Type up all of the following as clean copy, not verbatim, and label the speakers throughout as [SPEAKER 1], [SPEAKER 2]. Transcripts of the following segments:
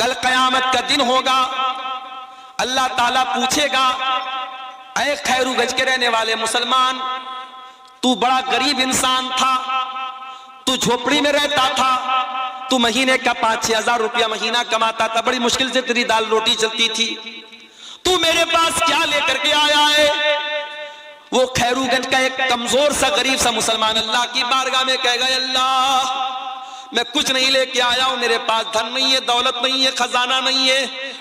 [SPEAKER 1] कल कयामत का दिन होगा, अल्लाह ताला पूछेगा, ऐ खैरूगंज के रहने वाले मुसलमान, तू बड़ा गरीब इंसान था, तू झोपड़ी में रहता था, तू महीने का 5-6 हजार रुपया महीना कमाता था, बड़ी मुश्किल से तेरी दाल रोटी चलती थी, तू मेरे पास क्या लेकर के आया है? वो खैरूगंज का एक कमजोर सा गरीब सा मुसलमान अल्लाह की बारगाह में कहेगा, अल्लाह मैं कुछ नहीं लेके आया हूं, मेरे पास धन नहीं है, दौलत नहीं है, खजाना नहीं है,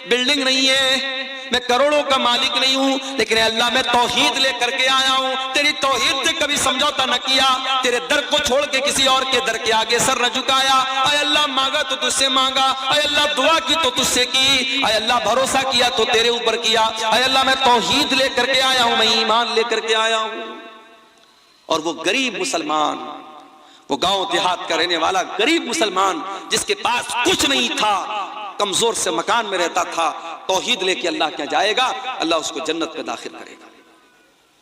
[SPEAKER 1] बिल्डिंग नहीं है, मैं करोड़ों का मालिक नहीं हूं, लेकिन अल्लाह मैं तौहीद लेकर के आया हूं, तेरी तौहीद से कभी समझौता न किया, तेरे दर को छोड़ के किसी और के दर के आगे सर न झुकाया। अय अल्लाह मांगा तो तुझसे मांगा, अय अल्लाह दुआ की तो तुझसे की, अय अल्लाह भरोसा किया तो तेरे ऊपर किया, अय अल्लाह मैं तौहीद लेकर के आया हूं, मैं ईमान लेकर के आया हूं। और वो गरीब मुसलमान, वो गांव देहात का रहने वाला गरीब मुसलमान जिसके पास कुछ नहीं था, कमजोर से मकान में रहता था, तौहीद लेके अल्लाह क्या जाएगा, अल्लाह उसको जन्नत में दाखिल करेगा।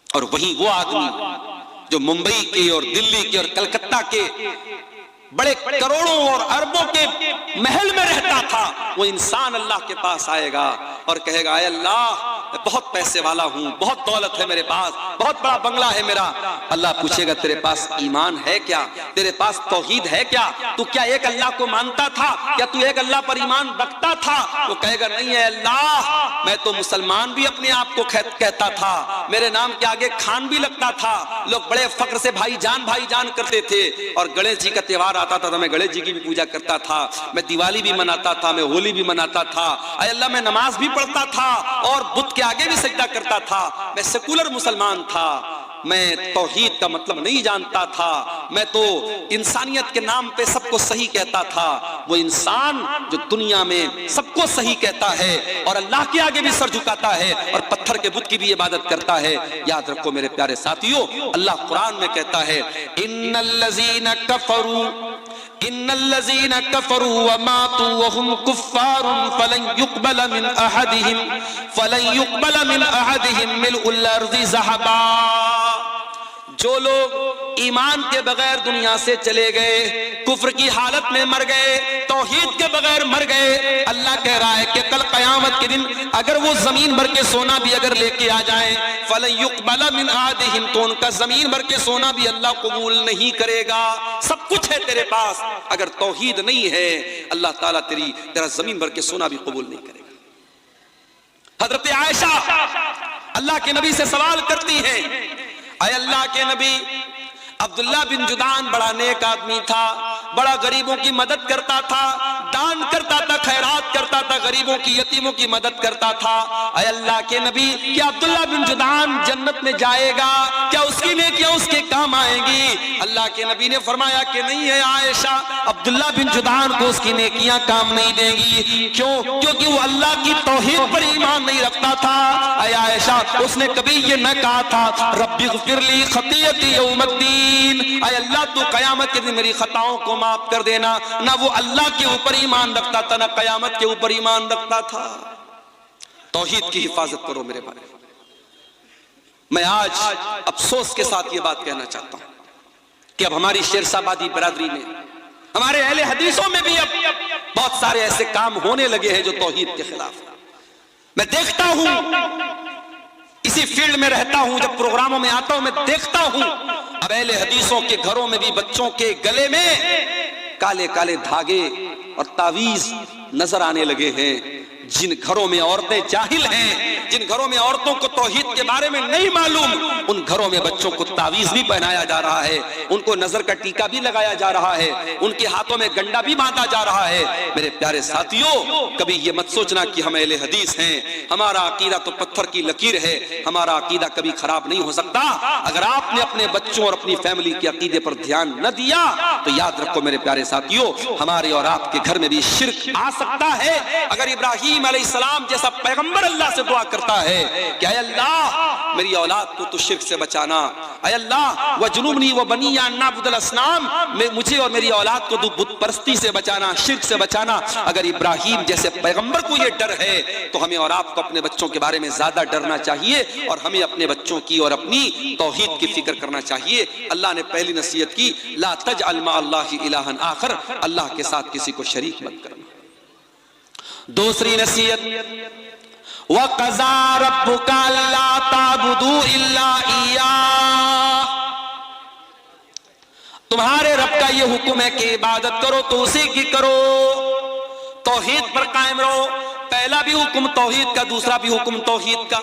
[SPEAKER 1] और वहीं वो आदमी जो मुंबई के और दिल्ली के और कलकत्ता के बड़े करोड़ों और अरबों के महल में रहता था, वो इंसान अल्लाह के पास आएगा और कहेगा, अय अल्लाह मैं बहुत पैसे वाला हूं, बहुत दौलत है मेरे पास, बहुत बड़ा बंगला है मेरा। अल्लाह पूछेगा, तेरे पास ईमान है क्या, तेरे पास तौहीद है क्या, तू क्या एक अल्लाह को मानता था, क्या तू एक अल्लाह पर ईमान रखता था? वो कहेगा, नहीं है अल्लाह, मैं तो मुसलमान भी अपने आप को कहता था, मेरे नाम के आगे खान भी लगता था, लोग बड़े फक्र से भाईजान करते थे, और गणेश जी का त्योहार आता था तो मैं गणेश जी की भी पूजा करता था, मैं दिवाली भी मनाता था, मैं होली भी मनाता था, अय अल्लाह मैं नमाज भी पढ़ता था और बुत के आगे भी सजदा करता था, मैं सेकुलर मुसलमान था, मैं तौहीद का मतलब नहीं जानता था, मैं तो इंसानियत के नाम पे सबको सही कहता था। वो इंसान जो दुनिया में सबको सही कहता है और अल्लाह के आगे भी सर झुकाता है और पत्थर के बुत की भी इबादत करता है, याद रखो मेरे प्यारे साथियों, अल्लाह कुरान में कहता है, इन्नल्लज़ीना कफरू व मातू व हुम कुफ्फारुन फलन युक़बल मिन अहदिहिम मिल्उल अर्ज़ि ज़हबा। जो लोग ईमान के बगैर दुनिया से चले गए, कुफ्र की हालत में मर गए, तौहीद के बगैर मर गए, अल्लाह कह रहा है कि कल कयामत के दिन अगर वो जमीन भर के सोना भी अगर लेके आ जाए, फलन युक़बल मिन अहदिहिम, तो उनका जमीन भर के सोना भी अल्लाह कबूल नहीं करेगा। सब कुछ है तेरे पास, अगर तौहीद नहीं है अल्लाह ताला तेरा जमीन भर के सोना भी कबूल नहीं करेगा। हजरत आयशा अल्लाह के नबी से सवाल करती है, अय अल्लाह के नबी, अब्दुल्ला बिन जुदान बड़ा नेक आदमी था, बड़ा गरीबों की मदद करता था, दान करता था, खैरात करता था, गरीबों की यतीमों की मदद करता था। अय अल्लाह के नबी, क्या अब्दुल्ला बिन जुदान जन्नत में जाएगा? क्या उसकी नेकियां उसके काम आएंगी? अल्लाह के नबी ने फरमाया कि नहीं है आयशा, अब्दुल्ला बिन जुदान को उसकी नेकियां काम नहीं देंगी। क्यों? क्योंकि वो अल्लाह की तौहीद पर ईमान नहीं रखता था। अय आयशा, उसने कभी ये न कहा था, रब्बिग़फिरली खतीयती यौमद्दीन, अय अल्लाह तू कयामत के दिन मेरी खताओं को माफ कर देना। ना वो अल्लाह के ऊपर ईमान रखता था, ना कयामत के ऊपर ईमान रखता था। तौहीद की हिफाजत करो मेरे भाई। मैं आज अफसोस के साथ ये बात कहना चाहता हूं कि अब हमारी शेरशाबादी बरादरी में, हमारे अहले हदीसों में भी अब बहुत सारे ऐसे काम होने लगे हैं जो तौहीद के खिलाफ। मैं देखता हूं, इसी फील्ड में रहता हूं, जब प्रोग्रामों में आता हूं मैं देखता हूं अब अहले हदीसों के घरों में भी बच्चों के गले में काले काले धागे और तावीज नजर आने लगे हैं। जिन घरों में औरतें जाहिल हैं, जिन घरों में औरतों को तौहीद के बारे में नहीं मालूम, उन घरों में बच्चों को तावीज भी पहनाया जा रहा है, उनको नजर का टीका भी लगाया जा रहा है, उनके हाथों में गंडा भी बांधा जा रहा है। मेरे प्यारे साथियों, कभी ये मत सोचना कि हम अहले हदीस हैं, हमारा अकीदा तो पत्थर की लकीर है, हमारा अकीदा कभी खराब नहीं हो सकता। अगर आपने अपने बच्चों और अपनी फैमिली के अकीदे पर ध्यान न दिया तो याद रखो मेरे प्यारे साथियों, हमारे और आपके घर में भी शिर्क आ सकता है। अगर इब्राहिम अलैहिस्सलाम जैसा पैगंबर अल्लाह से दुआ करता है कि अय अल्लाह मेरी औलाद को तो शिर्क से बचाना, अय अल्लाह वजुनूबनी व बनिया अन नअबुदल असनाम, मुझे और मेरी औलाद को बुत परस्ती से बचाना, शिर्क से बचाना। अगर इब्राहिम जैसे पैगंबर को ये डर है तो हमें और आपको अपने बच्चों के बारे में ज्यादा डरना चाहिए और हमें अपने बच्चों की और अपनी तौहीद की फिक्र करना चाहिए। अल्लाह ने पहली नसीहत की, ला तजअल मा अल्लाहि इलाहन आखर, अल्लाह के साथ किसी को शरीक मत करना। दूसरी नसीहत, वक़ज़ा रब्बुका अल्ला ताबुदू इल्ला इय्याह, तुम्हारे रब का यह हुक्म है कि इबादत करो तो उसी की करो, तौहीद पर कायम रहो। पहला भी हुक्म तौहीद का, दूसरा भी हुक्म तौहीद का।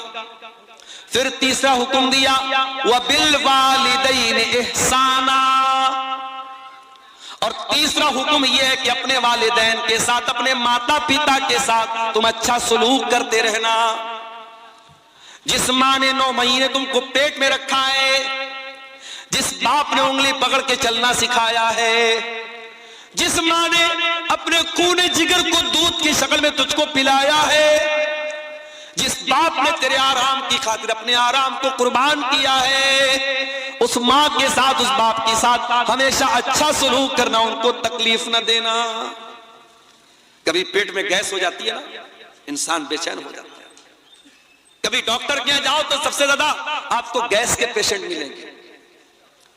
[SPEAKER 1] फिर तीसरा हुक्म दिया, व बिल वालिदैन इहसाना, और तीसरा हुक्म यह है कि अपने वालिदैन के साथ, अपने माता पिता के साथ तुम अच्छा सलूक करते रहना। जिस माँ ने 9 महीने तुमको पेट में रखा है, जिस बाप ने उंगली पकड़ के चलना सिखाया है, जिस माँ ने अपने खूने जिगर को दूध की शक्ल में तुझको पिलाया है, जिस बाप ने तेरे आराम की खातिर अपने आराम को कुर्बान किया है, उस माँ के साथ, उस बाप के साथ हमेशा अच्छा सलूक करना, उनको तकलीफ न देना। कभी पेट में गैस हो जाती है ना, इंसान बेचैन हो जाता है। कभी डॉक्टर के यहाँ जाओ तो सबसे ज्यादा आपको गैस के पेशेंट मिलेंगे।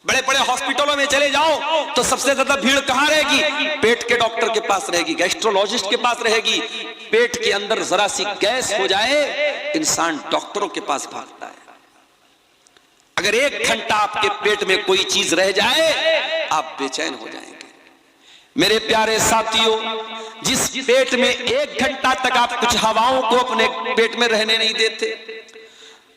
[SPEAKER 1] बड़े बड़े हॉस्पिटलों में चले जाओ तो सबसे ज्यादा भीड़ कहां रहेगी? पेट के डॉक्टर के पास रहेगी, गैस्ट्रोलॉजिस्ट के पास रहेगी। पेट के अंदर जरा सी गैस हो जाए, इंसान डॉक्टरों के पास भागता है। अगर 1 घंटा आपके पेट में कोई चीज रह जाए, आप बेचैन हो जाएंगे। मेरे प्यारे साथियों, जिस पेट में 1 घंटा तक आप कुछ हवाओं को अपने पेट में रहने नहीं देते,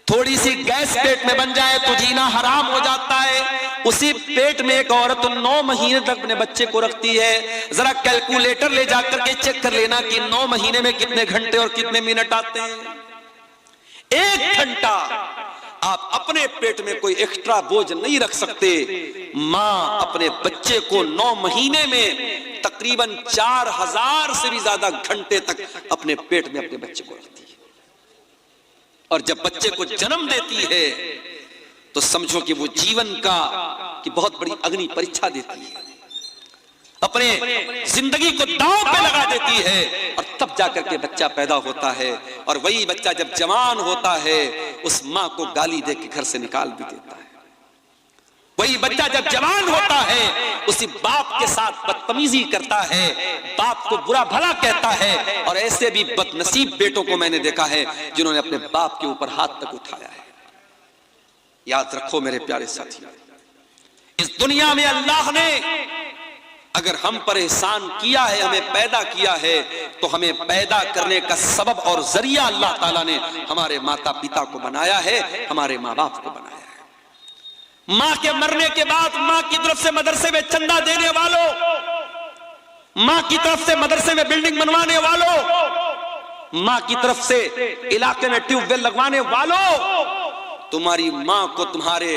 [SPEAKER 1] थोड़ी सी गैस पेट में बन जाए तो जीना हराम हो जाता है। उसी पेट में एक औरत 9 महीने तक अपने बच्चे को रखती है। जरा कैलकुलेटर ले जाकर के चेक कर लेना कि 9 महीने में कितने घंटे और कितने मिनट आते हैं। 1 घंटा आप अपने पेट में कोई एक्स्ट्रा बोझ नहीं रख सकते। मां अपने बच्चे को 9 महीने में तकरीबन 4000 से भी ज्यादा घंटे तक अपने पेट में अपने बच्चे को रखती है। और जब बच्चे को जन्म देती है तो समझो कि वो जीवन की बहुत बड़ी अग्नि परीक्षा देती है, अपने जिंदगी को दांव पे लगा देती है, और तब जाकर के बच्चा पैदा होता है। और वही बच्चा जब जवान होता है, उस माँ को गाली दे के घर से निकाल भी देता है। वही बच्चा जब जवान होता है, उसी बाप के साथ बदतमीजी करता है, बाप को बुरा भला कहता है। और ऐसे भी बदनसीब बेटों को मैंने देखा है जिन्होंने अपने बाप के ऊपर हाथ तक उठाया है। याद रखो मेरे प्यारे साथियों, इस दुनिया में अल्लाह ने अगर हम पर एहसान किया है, हमें पैदा किया है, तो हमें पैदा करने का सबब और जरिया अल्लाह ताला ने हमारे माता पिता को बनाया है, हमारे माँ बाप को बनाया है। माँ के मरने के बाद माँ की तरफ से मदरसे में चंदा देने वालों, माँ की तरफ से मदरसे में बिल्डिंग बनवाने वालों, माँ की तरफ से इलाके में ट्यूबवेल लगवाने वालों, तुम्हारी माँ को तुम्हारे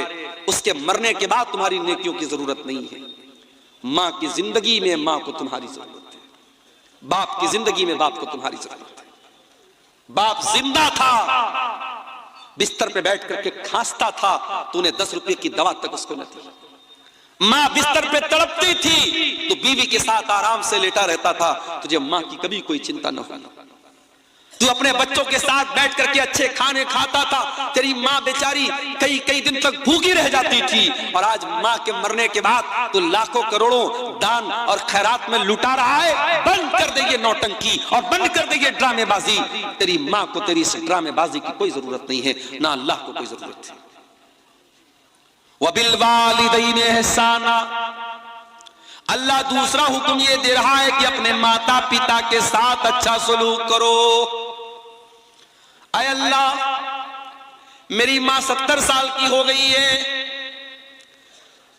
[SPEAKER 1] उसके मरने के बाद तुम्हारी नेकियों की जरूरत नहीं है। माँ की जिंदगी में माँ को तुम्हारी जरूरत है, बाप की जिंदगी में बाप को तुम्हारी जरूरत है। बाप जिंदा था, बिस्तर पे बैठ करके खांसता था, तूने 10 रुपए की दवा तक उसको न दी। माँ बिस्तर पे तड़पती थी तो बीवी के साथ आराम से लेटा रहता था, तुझे माँ की कभी कोई चिंता न हुई। तू अपने बच्चों के साथ बैठ करके अच्छे खाने खाता था, तेरी माँ बेचारी कई कई दिन तक भूखी रह जाती थी। और आज माँ के मरने के बाद तू लाखों करोड़ों दान और खैरात में लुटा रहा है। बंद कर दे ये नौटंकी और बंद कर दे ये ड्रामेबाजी। तेरी माँ को तेरी इस ड्रामेबाजी की कोई जरूरत नहीं है, ना अल्लाह को कोई जरूरत है। वबिल वालिदैन इहसाना, अल्लाह दूसरा हुक्म ये दे रहा है कि अपने माता पिता के साथ अच्छा सलूक करो। अय अल्लाह, मेरी माँ 70 साल की हो गई है,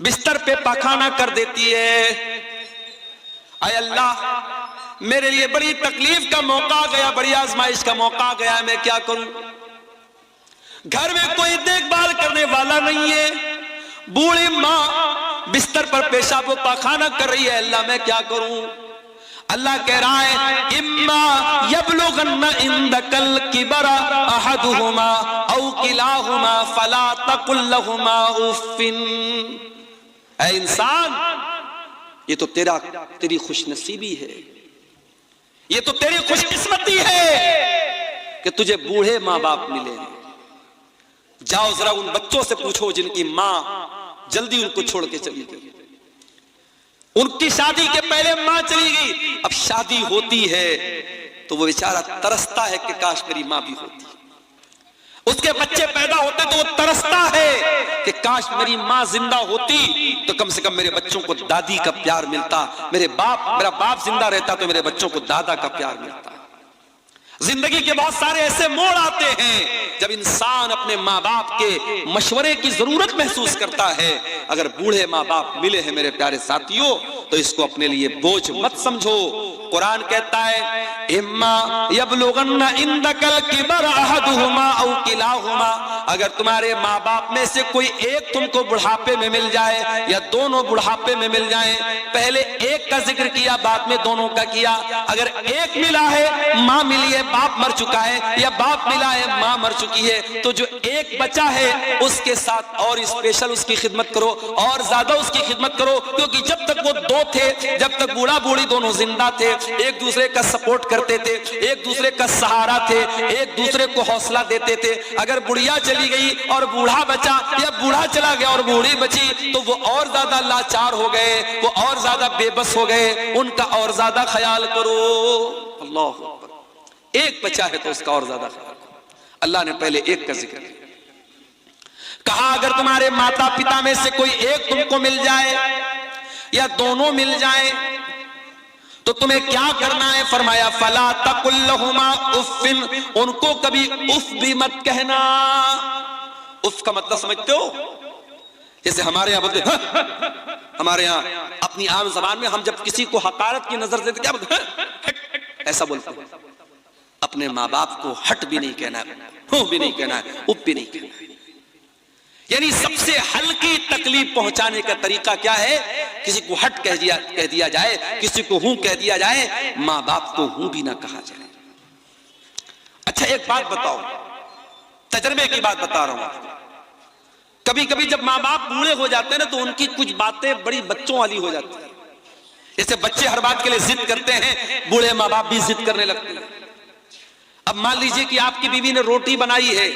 [SPEAKER 1] बिस्तर पे पाखाना कर देती है। अय अल्लाह, मेरे लिए बड़ी तकलीफ का मौका गया, बड़ी आजमाइश का मौका गया, मैं क्या करूं? घर में कोई देखभाल करने वाला नहीं है, बूढ़ी माँ बिस्तर पर पेशाब व पाखाना कर रही है। अल्लाह, मैं क्या करूं? अल्लाह कह रहा है, इम्मा यबलुगन्ना इंदकल किबरा अहदुहुमा औ किलाहुमा फला तकुल लहुमा उफ्फिन। ऐ इंसान, ये तो तेरी खुशनसीबी है, ये तो तेरी खुशकिस्मती है कि तुझे बूढ़े माँ बाप मिले हैं। जाओ जरा उन बच्चों से पूछो जिनकी माँ जल्दी उनको छोड़ के चली गई, उनकी शादी के पहले मां चली गई, अब शादी होती है तो वो बेचारा तरसता है कि काश मेरी माँ भी होती। उसके बच्चे पैदा होते तो वो तरसता है कि काश मेरी माँ जिंदा होती तो कम से कम मेरे बच्चों को दादी का प्यार मिलता, मेरा बाप जिंदा रहता तो मेरे बच्चों को दादा का प्यार मिलता। जिंदगी के बहुत सारे ऐसे मोड़ आते हैं जब इंसान अपने माँ बाप के मशवरे की जरूरत महसूस करता है। अगर बूढ़े माँ बाप मिले हैं मेरे प्यारे साथियों तो इसको अपने लिए बोझ मत समझो। कुरान कहता है इम्मा यबलुगन्ना इंदकल किबर अहदुहुमा औ किलाहुमा, अगर तुम्हारे माँ बाप में से कोई एक तुमको बुढ़ापे में मिल जाए या दोनों बुढ़ापे में मिल जाए, पहले एक का जिक्र किया बाद में दोनों का किया। अगर एक मिला है माँ मिली है बाप मर चुका है, या बाप मिला है माँ मर चुकी है, तो जो एक बचा है उसके साथ और स्पेशल उसकी खिदमत करो और ज्यादा उसकी खिदमत करो, क्योंकि जब तक वो दो थे, जब तक बूढ़ा बूढ़ी दोनों जिंदा थे, एक दूसरे का सपोर्ट करते थे, एक दूसरे का सहारा थे, एक दूसरे को हौसला देते थे। अगर बुढ़िया चली गई और बूढ़ा बचा या बूढ़ा चला गया और बूढ़ी बची तो वो और ज्यादा लाचार हो गए, वो और ज्यादा बेबस हो गए, उनका और ज्यादा ख्याल करो। अल्लाह, एक बचा है तो उसका और ज्यादा ख्याल करो। अल्लाह ने पहले एक का जिक्र कहा। अगर तुम्हारे माता पिता में से कोई एक तुमको मिल जाए या दोनों मिल जाए तो तुम्हें क्या करना है? फरमाया फला तकुल्लहुमा उफ्फिन, उनको कभी उफ भी मत कहना। उफ का मतलब समझते हो? जैसे हमारे यहाँ बोलते हमारे यहाँ अपनी आम जबान में हम जब किसी को हकारत की नजर से क्या बोलते, ऐसा बोलते हैं। अपने माँ बाप को हट भी नहीं कहना है, हूं भी नहीं कहना है, उफ भी नहीं कहना है। यानी सबसे हल्की तकलीफ पहुंचाने का तरीका क्या है? किसी को हट कह दिया जाए, किसी को हूं कह दिया जाए, माँ बाप को हूं भी ना कहा जाए। अच्छा एक बात बताओ, तजर्बे की बात बता रहा हूं। कभी कभी जब माँ बाप बूढ़े हो जाते हैं ना तो उनकी कुछ बातें बड़ी बच्चों वाली हो जाती है। जैसे बच्चे हर बात के लिए जिद करते हैं, बूढ़े माँ बाप भी जिद करने लगते हैं। अब मान लीजिए कि आपकी बीवी ने रोटी बनाई है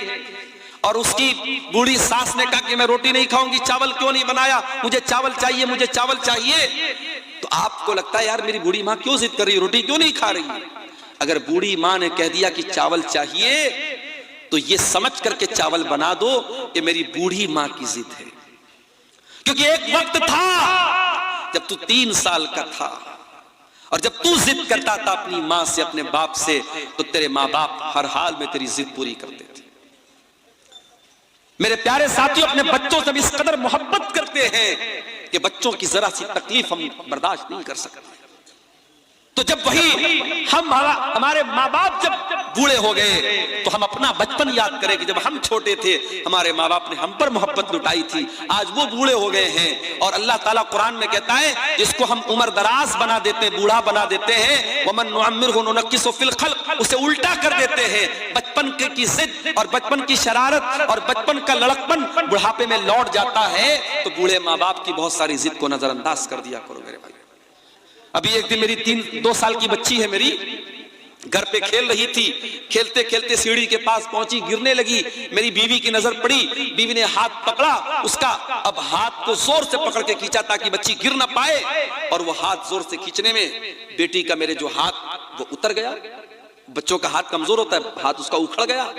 [SPEAKER 1] और उसकी बूढ़ी सास ने कहा कि मैं रोटी नहीं खाऊंगी, चावल क्यों नहीं बनाया, मुझे चावल चाहिए, मुझे चावल चाहिए। तो आपको लगता है यार मेरी बूढ़ी माँ क्यों जिद कर रही है, रोटी क्यों नहीं खा रही। अगर बूढ़ी माँ ने कह दिया कि चावल चाहिए तो ये समझ करके चावल बना दो कि मेरी बूढ़ी माँ की जिद है। क्योंकि एक वक्त था जब तू 3 साल का था और जब तू जिद करता था अपनी माँ से, अपने बाप से, तो तेरे माँ बाप हर हाल में तेरी जिद पूरी करते थे। मेरे प्यारे साथियों, अपने बच्चों से इस कदर मोहब्बत करते हैं कि बच्चों की जरा सी तकलीफ हम बर्दाश्त नहीं कर सकते। तो जब वही हमारे माँ बाप जब बूढ़े हो गए तो हम अपना बचपन याद करें कि जब हम छोटे थे हमारे माँ बाप ने हम पर मोहब्बत लुटाई थी। आज वो बूढ़े हो गए हैं और अल्लाह ताला कुरान में कहता है जिसको हम उम्र दराज बना देते हैं, बूढ़ा बना देते हैं, वमन नुअम्मिरहु नुनक्किसु फिल खल्क, उसे उल्टा कर देते हैं। बचपन की जिद और बचपन की शरारत और बचपन का लड़कपन बुढ़ापे में लौट जाता है। तो बूढ़े माँ बाप की बहुत सारी जिद को नजरअंदाज कर दिया करो मेरे भाई। अभी एक दिन मेरी 2 साल की बच्ची है, मेरी घर पे खेल रही थी, खेलते खेलते सीढ़ी के पास पहुंची, गिरने लगी। मेरी बीवी की नजर पड़ी, बीवी ने हाथ पकड़ा उसका। अब हाथ को जोर से पकड़ के खींचा ताकि बच्ची गिर ना पाए, और वो हाथ जोर से खींचने में बेटी का मेरे जो हाथ वो उतर गया। बच्चों का हाथ कमजोर होता है, हाथ उसका उखड़ गया।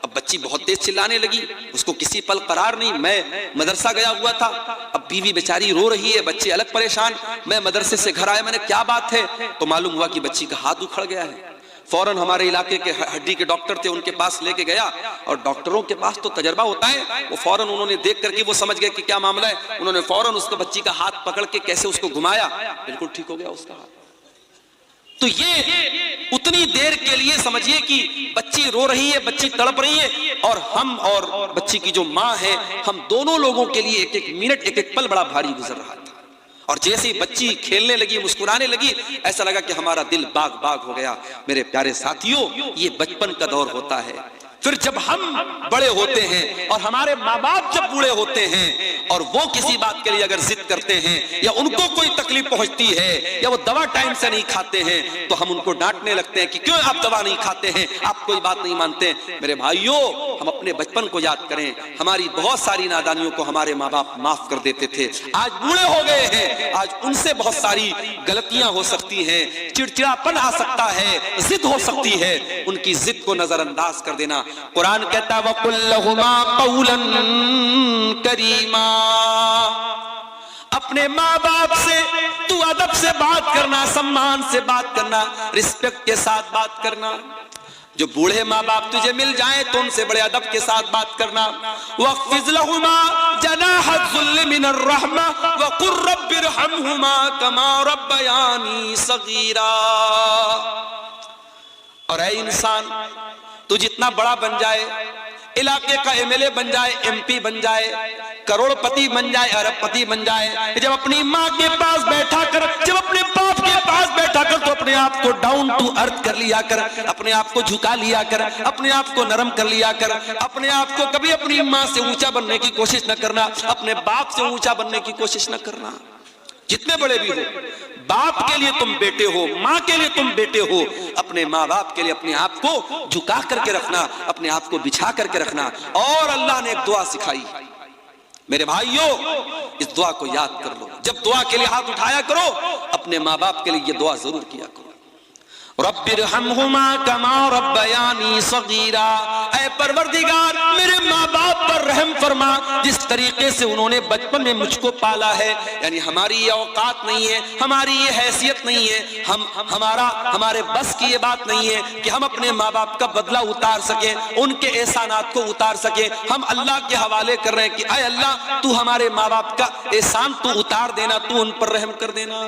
[SPEAKER 1] अब बच्ची बहुत तेज चिल्लाने लगी, उसको किसी पल करार नहीं। मैं मदरसा गया हुआ था, अब बीवी बेचारी रो रही है, बच्चे अलग परेशान। मैं मदरसे से घर आया, मैंने क्या बात है, तो मालूम हुआ कि बच्ची का हाथ उखड़ गया है। फौरन हमारे इलाके के हड्डी के डॉक्टर थे, उनके पास लेके गया, और डॉक्टरों के पास तो तजर्बा होता है। वो फौरन उन्होंने देख करके वो समझ गए कि क्या मामला है। उन्होंने फौरन उसको बच्ची का हाथ पकड़ के कैसे उसको घुमाया, बिल्कुल ठीक हो गया उसका हाथ। तो ये उतनी देर के लिए समझिए कि बच्ची रो रही है, बच्ची तड़प रही है, और हम और बच्ची की जो माँ है, हम दोनों लोगों के लिए एक एक मिनट, एक एक पल बड़ा भारी गुजर रहा था। और जैसे ही बच्ची खेलने लगी, मुस्कुराने लगी, ऐसा लगा कि हमारा दिल बाग बाग हो गया। मेरे प्यारे साथियों, ये बचपन का दौर होता है। फिर जब हम बड़े होते हैं और हमारे माँ बाप जब बूढ़े होते हैं और वो किसी बात के लिए अगर जिद करते हैं या उनको कोई तकलीफ पहुंचती है या वो दवा टाइम से नहीं खाते हैं तो हम उनको डांटने लगते हैं कि क्यों आप दवा नहीं खाते हैं, आप कोई बात नहीं मानते। मेरे भाइयों, हम अपने बचपन को याद करें, हमारी बहुत सारी नादानियों को हमारे माँ बाप माफ कर देते थे। आज बूढ़े हो गए हैं, आज उनसे बहुत सारी गलतियां हो सकती हैं, चिड़चिड़ापन आ सकता है, जिद हो सकती है, उनकी जिद को नजरअंदाज कर देना। कुरान कहता है वकुल लहुमा कौलन करीमा, अपने माँ बाप से तू अदब से बात करना, सम्मान से बात करना, रिस्पेक्ट के साथ बात करना। जो बूढ़े माँ बाप तुझे मिल जाए तो उनसे बड़े अदब के साथ बात करना। वक़्फ़िज़ लहुमा जनाहज़्ज़ुल्लि मिनर रहमा वक़ुर रब्बिरहमहुमा कमा रब्बयानी सगीरा। और ऐ इंसान, तू जितना बड़ा बन जाए, इलाके का एमएलए बन जाए, एमपी बन जाए, करोड़पति बन जाए, अरबपति बन जाए, जब अपनी माँ के पास बैठा कर, जब अपने बाप के पास बैठा कर, तो अपने आप को डाउन टू अर्थ कर लिया कर, अपने आप को झुका लिया कर, अपने आप को नरम कर लिया कर। अपने आप को कभी अपनी माँ से ऊंचा बनने की कोशिश न करना, अपने बाप से ऊंचा बनने की कोशिश न करना। जितने बड़े भी हो, बाप के लिए तुम बेटे हो, माँ के लिए तुम बेटे हो, अपने माँ बाप के लिए अपने आप को झुका करके रखना, अपने आप को बिछा करके रखना। और अल्लाह ने एक दुआ सिखाई, मेरे भाइयों, इस दुआ को याद कर लो। जब दुआ के लिए हाथ उठाया करो, अपने माँ बाप के लिए ये दुआ जरूर किया करो। रब्बिरहमहुमा कमा रब्बयानी सगीरा, ऐ परवरदिगार मेरे माँ बाप पर रहम फरमा, जिस तरीके से उन्होंने बचपन में मुझको पाला है। यानी हमारी ये औकात नहीं है, हमारी ये हैसियत नहीं है, हमारे बस की ये बात नहीं है कि हम अपने माँ बाप का बदला उतार सके, उनके एहसानात को उतार सके। हम अल्लाह के हवाले कर रहे हैं कि ऐ अल्लाह, तू हमारे माँ बाप का एहसान तू उतार देना, तू उन पर रहम कर देना।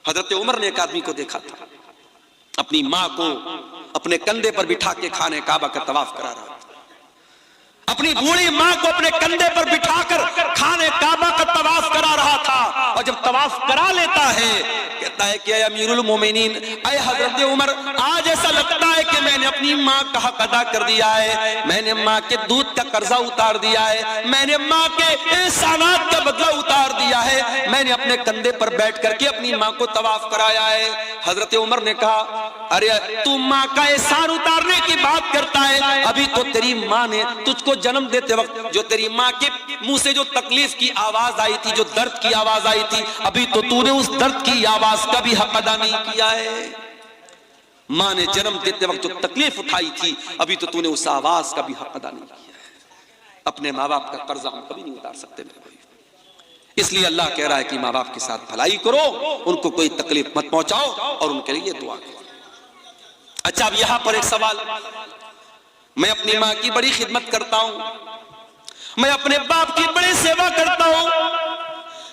[SPEAKER 1] हजरत उमर ने एक आदमी को देखा था, अपनी माँ को अपने कंधे पर बिठा के खाने काबा का तवाफ करा रहा था। अपनी बूढ़ी माँ को अपने कंधे पर बिठाकर खाने काबा का तवाफ करा रहा था। और जब तवाफ करा लेता है, कहता है कि अमीरुल मोमिनीन, ऐ हजरत उमर, आज ऐसा लगता है कि मैंने अपनी माँ का हक अदा कर दिया है, मैंने माँ के दूध का कर्जा उतार दिया है, मैंने माँ के एहसानात का बदला उतार दिया है, मैंने अपने कंधे पर बैठ करके अपनी माँ को तवाफ कराया है। हजरत उमर ने कहा, अरे तू माँ का एहसान उतारने की बात करता है, अभी तो तेरी माँ ने तुझको जन्म देते वक्त जो तेरी माँ के मुंह से जो तकलीफ की आवाज आई थी, जो दर्द की आवाज आई थी, अभी तो तूने उस दर्द की आवाज का भी हक अदा नहीं किया है। माँ ने जन्म देते वक्त जो तकलीफ उठाई थी, अभी तो तूने उस आवाज का भी हक अदा नहीं किया है। अपने माँ बाप का कर्जा हम कभी नहीं उतार सकते मेरे भाई। इसलिए अल्लाह कह रहा है कि माँ बाप के साथ भलाई करो, उनको कोई तकलीफ मत पहुंचाओ और उनके लिए दुआ करो। अच्छा, अब यहां पर एक सवाल, मैं अपनी माँ की बड़ी खिदमत करता हूं, मैं अपने बाप की बड़ी सेवा करता हूं,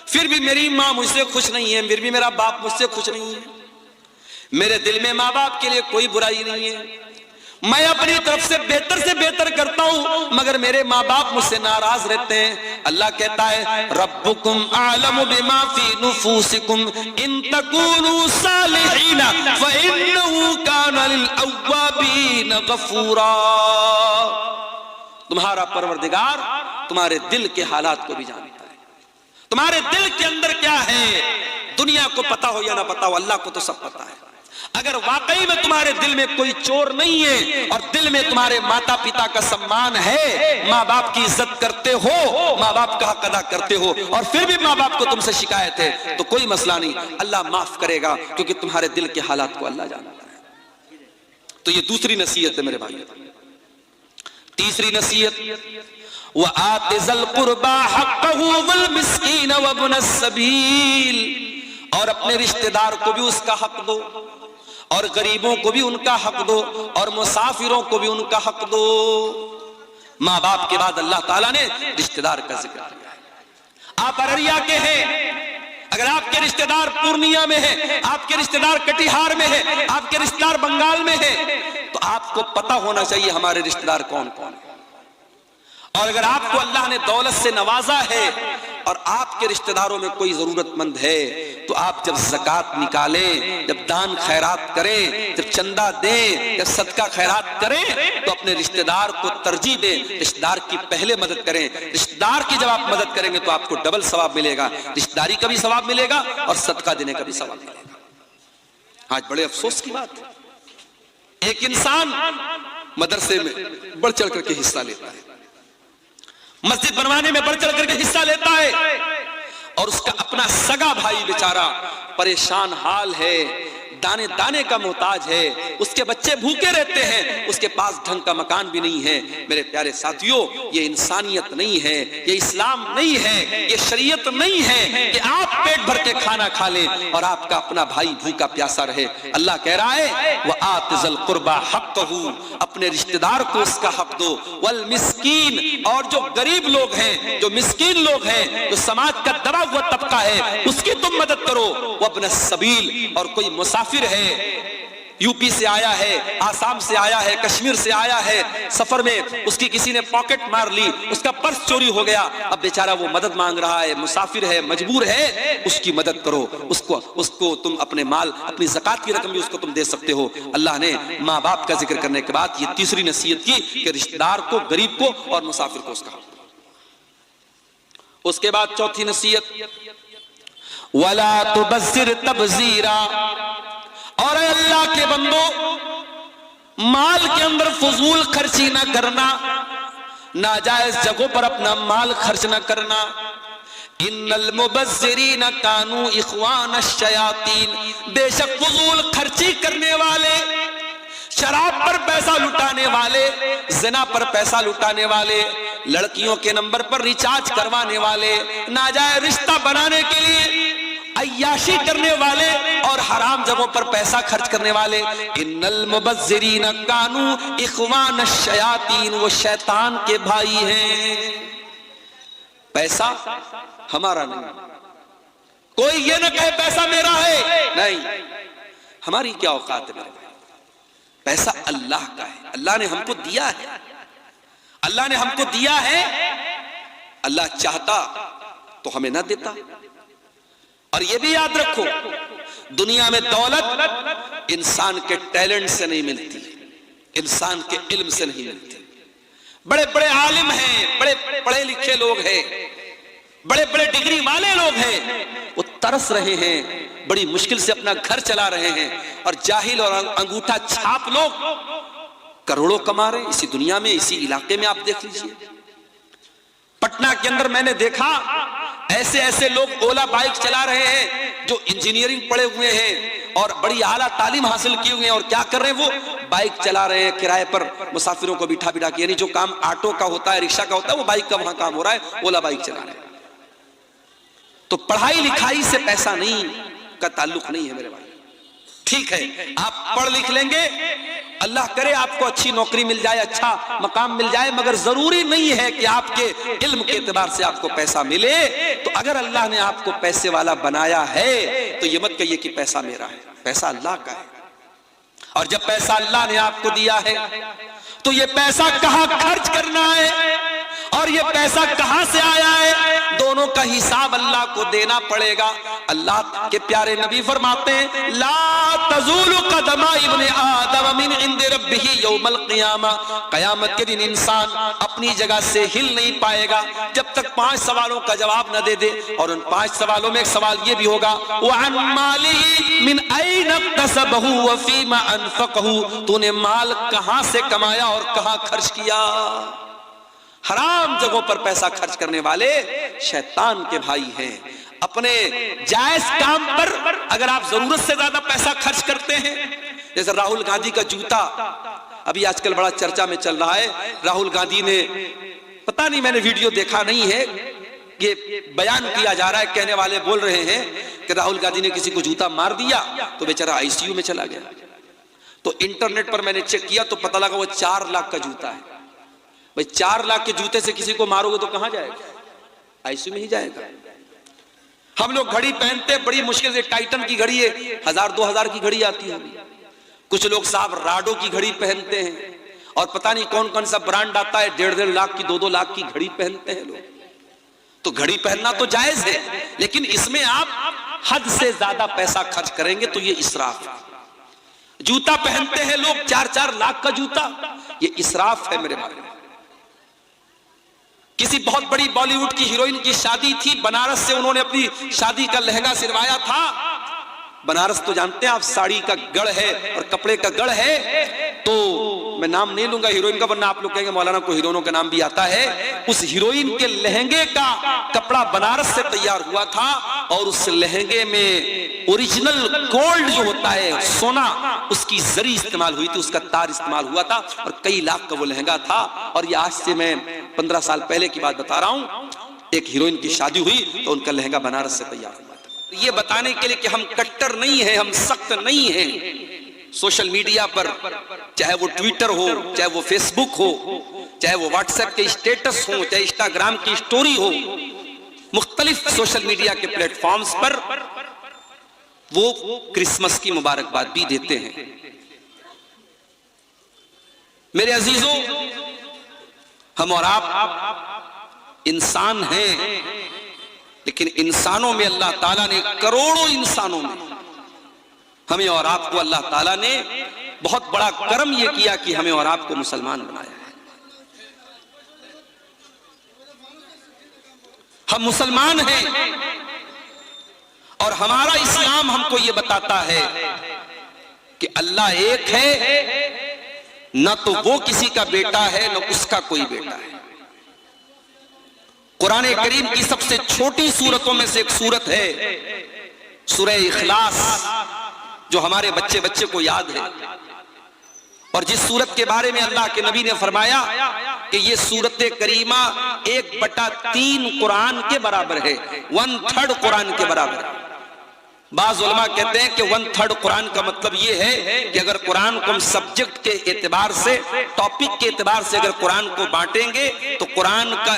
[SPEAKER 1] फिर भी मेरी माँ मुझसे खुश नहीं है, फिर भी मेरा बाप मुझसे खुश नहीं है, मेरे दिल में माँ बाप के लिए कोई बुराई नहीं है, मैं अपनी तरफ से बेहतर करता हूं, मगर मेरे माँ बाप मुझसे नाराज रहते हैं। अल्लाह कहता है रब्बुकुम आलमु बिमा फी नुफूसिकुम इन तकूनु सालिहीन फइन्नहु काना लिल अव्वाबीन गफूरा। तुम्हारा परवरदिगार तुम्हारे दिल के हालात को भी जानता है, तुम्हारे दिल के अंदर क्या है, दुनिया को पता हो या ना पता हो, अल्लाह को तो सब पता है। अगर वाकई में तुम्हारे दिल में कोई चोर नहीं है और दिल में तुम्हारे माता पिता का सम्मान है, माँ बाप की इज्जत करते हो, माँ बाप का हक अदा करते हो, और फिर भी माँ बाप को तुमसे शिकायत है, तो कोई मसला नहीं, अल्लाह माफ करेगा, क्योंकि तुम्हारे दिल के हालात को अल्लाह जानता है। तो ये दूसरी नसीहत है मेरे भाई। तीसरी नसीहत, व आतिज़ल कुर्बा हक़्क़हु वल मिस्कीन व इब्नस सबील, और अपने रिश्तेदार को भी उसका हक दो, और गरीबों को भी उनका हक दो, और मुसाफिरों को भी उनका हक दो। माँ बाप के बाद अल्लाह ताला ने रिश्तेदार का जिक्र किया है। आप अररिया के हैं, अगर आपके रिश्तेदार पूर्णिया में है, आपके रिश्तेदार कटिहार में है, आपके रिश्तेदार बंगाल में है, तो आपको पता होना चाहिए हमारे रिश्तेदार कौन कौन है। और अगर आपको अल्लाह ने दौलत से नवाजा है और आपके रिश्तेदारों में कोई जरूरतमंद है, तो आप जब ज़कात निकालें, जब दान खैरात करें, जब चंदा दें, जब सदका खैरात करें, तो अपने रिश्तेदार को तरजीह दें। रिश्तेदार की पहले मदद करें। रिश्तेदार की जब आप मदद करेंगे तो आपको डबल सवाब मिलेगा, रिश्तेदारी का भी सवाब मिलेगा और सदका देने का भी सवाब मिलेगा। आज बड़े अफसोस की बात है, एक इंसान मदरसे में बढ़ चढ़ करके हिस्सा लेता है, मस्जिद बनवाने में बढ़ चढ़ करके हिस्सा लेता है, और उसका अपना सगा भाई बेचारा परेशान हाल है, दाने दाने का मोहताज है, उसके बच्चे भूखे रहते हैं, उसके पास ढंग का मकान भी नहीं है। मेरे प्यारे साथियों, ये इंसानियत नहीं है, ये इस्लाम नहीं है, ये शरीयत नहीं है कि आप पेट भर के खाना खा लें और आपका अपना भाई भूखा प्यासा रहे। अल्लाह कह रहा है व आतिज़ल कुर्बा हक़्क़हू, अपने रिश्तेदार को उसका हक दो, वल मिस्कीन, और जो गरीब लोग हैं, जो मिस्कीन लोग हैं, जो समाज का दबा हुआ तबका है, उसकी तुम मदद करो। वब्न सबील, और कोई मुसाफिर है, यूपी से आया है, आसाम से आया है, कश्मीर से आया है, सफर में उसकी किसी ने पॉकेट मार ली, उसका पर्स चोरी हो गया, अब बेचारा वो मदद मांग रहा है, मुसाफिर है, मजबूर है, उसकी मदद करो। उसको तुम अपने माल, अपनी ज़कात की रकम भी उसको तुम दे सकते हो। अल्लाह ने माँ बाप का जिक्र करने के बाद ये तीसरी नसीहत की कि रिश्तेदार को, गरीब को और मुसाफिर को उसका हक दो। उसके बाद चौथी नसीहत, वला तुबज़्ज़िर तबज़ीरा, और अल्लाह के बंदो, माल के अंदर फजूल खर्ची ना करना, नाजायज जगहों पर अपना माल खर्च ना करना। इन्नल मुबज़्ज़िरीन कानू इख़वान अश-शयातीन, बेशक फजूल खर्ची करने वाले, शराब पर पैसा लुटाने वाले, ज़िना पर पैसा लुटाने वाले, लड़कियों के नंबर पर रिचार्ज करवाने वाले, नाजायज रिश्ता बनाने के लिए अय्याशी करने वाले और हराम जगहों पर पैसा खर्च करने वाले, इन्नल मुबज़्ज़िरीन कानू इख़वान अश-शयातीन, वो शैतान के भाई हैं। पैसा हमारा नहीं, कोई ये ना कहे पैसा मेरा है, नहीं, हमारी क्या औकात है मेरे भाई, पैसा अल्लाह का है, अल्लाह ने हमको दिया है, अल्लाह ने हमको दिया है। अल्लाह चाहता तो हमें ना देता। और ये भी याद रखो, दुनिया में दौलत इंसान के टैलेंट से नहीं मिलती, इंसान के इल्म से नहीं मिलती। बड़े बड़े आलिम हैं, बड़े पढ़े लिखे लोग हैं, बड़े बड़े डिग्री वाले लोग हैं, वो तरस रहे हैं, बड़ी मुश्किल से अपना घर चला रहे हैं, और जाहिल और अंगूठा छाप लोग करोड़ों कमा रहे हैं इसी दुनिया में, इसी इलाके में। आप देख लीजिए, पटना के अंदर मैंने देखा ऐसे ऐसे लोग ओला बाइक चला रहे हैं जो इंजीनियरिंग पढ़े हुए हैं और बड़ी आला तालीम हासिल किए हुए हैं, और क्या कर रहे हैं, वो बाइक चला रहे हैं किराए पर, मुसाफिरों को बिठा बिठा के, यानी जो काम ऑटो का होता है, रिक्शा का होता है, वो बाइक का वहां काम हो रहा है, ओला बाइक चला रहे हैं। तो पढ़ाई लिखाई से पैसा नहीं का ताल्लुक नहीं है मेरे भाई। ठीक है, आप पढ़ लिख लेंगे, अल्लाह करे आपको अच्छी नौकरी मिल जाए, अच्छा मकाम मिल जाए, मगर जरूरी नहीं है कि आपके इल्म के एतबार से आपको पैसा मिले। तो अगर अल्लाह ने आपको पैसे वाला बनाया है तो ये मत कहिए कि पैसा मेरा है, पैसा अल्लाह का है। और जब पैसा अल्लाह ने आपको दिया है तो ये पैसा कहाँ खर्च करना है और ये पैसा कहां से आया है, दोनों का हिसाब अल्लाह को देना पड़ेगा। अल्लाह के प्यारे नबी फरमाते हैं, ला तज़ूलु क़दमा इब्ने आदम मिन इंदि रब्बिही यौमल क़ियामा, क़यामत के दिन इंसान अपनी जगह से हिल नहीं पाएगा जब तक 5 सवालों का जवाब न दे दे। और उन 5 सवालों में एक सवाल ये भी होगा, व अन मालिही मिन ऐन इक्तसबहु व फ़ीमा अनफ़क़हु, तूने माल कहां से कमाया और कहां खर्च किया। हराम जगहों पर पैसा खर्च करने वाले शैतान के भाई हैं। अपने जायज काम पर अगर आप जरूरत से ज्यादा पैसा खर्च करते हैं, जैसे राहुल गांधी का जूता अभी आजकल बड़ा चर्चा में चल रहा है। राहुल गांधी ने, पता नहीं, मैंने वीडियो देखा नहीं है, ये बयान किया जा रहा है, कहने वाले बोल रहे हैं कि राहुल गांधी ने किसी को जूता मार दिया तो बेचारा आईसीयू में चला गया। तो इंटरनेट पर मैंने चेक किया तो पता लगा वो 4 लाख का जूता है। भाई 4 लाख के जूते से किसी को मारोगे तो कहां जाएगा, आईसीयू में ही जाएगा। हम लोग घड़ी पहनते, बड़ी मुश्किल से, टाइटन की घड़ी है, 1000-2000 की घड़ी आती है। कुछ लोग साहब राडो की घड़ी पहनते हैं और पता नहीं कौन कौन सा ब्रांड आता है, 1.5 लाख की, 2-2 लाख की घड़ी पहनते हैं लोग। तो घड़ी पहनना तो जायज है, लेकिन इसमें आप हद से ज्यादा पैसा खर्च करेंगे तो ये इसराफ है। जूता पहनते हैं लोग 4-4 लाख का जूता, ये इसराफ है मेरे भाई। किसी बहुत बड़ी बॉलीवुड की हीरोइन की शादी थी, बनारस से उन्होंने अपनी शादी का लहंगा सिलवाया था। बनारस तो जानते हैं आप, साड़ी का गढ़ है और कपड़े का गढ़ है। तो मैं नाम नहीं लूंगा हीरोइन का, वरना आप लोग कहेंगे मौलाना को हीरोइनों का नाम भी आता है। उस हीरोइन के लहंगे का कपड़ा बनारस से तैयार हुआ था और उस लहंगे में ओरिजिनल गोल्ड जो होता है, सोना, उसकी जरी इस्तेमाल हुई थी, उसका तार इस्तेमाल हुआ था और कई लाख का वो लहंगा था। और ये आज से मैं 15 साल पहले की बात बता रहा हूं। एक हीरोइन की शादी हुई तो उनका लहंगा बनारस से तैयार हुआ था। ये बताने के लिए कि हम कट्टर नहीं हैं, हम सख्त नहीं हैं। सोशल मीडिया पर, चाहे वो ट्विटर हो, चाहे वो फेसबुक हो, चाहे वो व्हाट्सएप के स्टेटस हो, चाहे इंस्टाग्राम की स्टोरी हो, मुख्तलिफ सोशल मीडिया के प्लेटफॉर्म्स पर वो क्रिसमस की मुबारकबाद भी देते हैं। मेरे अजीजों, हम और आप इंसान हैं, लेकिन इंसानों में अल्लाह ताला ने, करोड़ों इंसानों में हमें और आपको अल्लाह ताला ने बहुत बड़ा करम यह किया कि हमें और आपको मुसलमान बनाया है। हम मुसलमान हैं और हमारा इस्लाम हमको यह बताता है कि अल्लाह एक है, न तो वो किसी का बेटा है न उसका कोई बेटा है। कुरान करीम की सबसे छोटी सूरतों में से एक सूरत है सूरह इखलास, जो हमारे बच्चे बच्चे को याद है। और जिस सूरत के बारे में अल्लाह के नबी ने फरमाया कि ये सूरत करीमा 1/3 कुरान के बराबर है, 1/3 कुरान के बराबर है। बाज़ उलमा कहते हैं कि 1/3 कुरान का मतलब ये है कि अगर कुरान को हम सब्जेक्ट के एतबार से, टॉपिक के एतबार से अगर कुरान को बांटेंगे तो कुरान का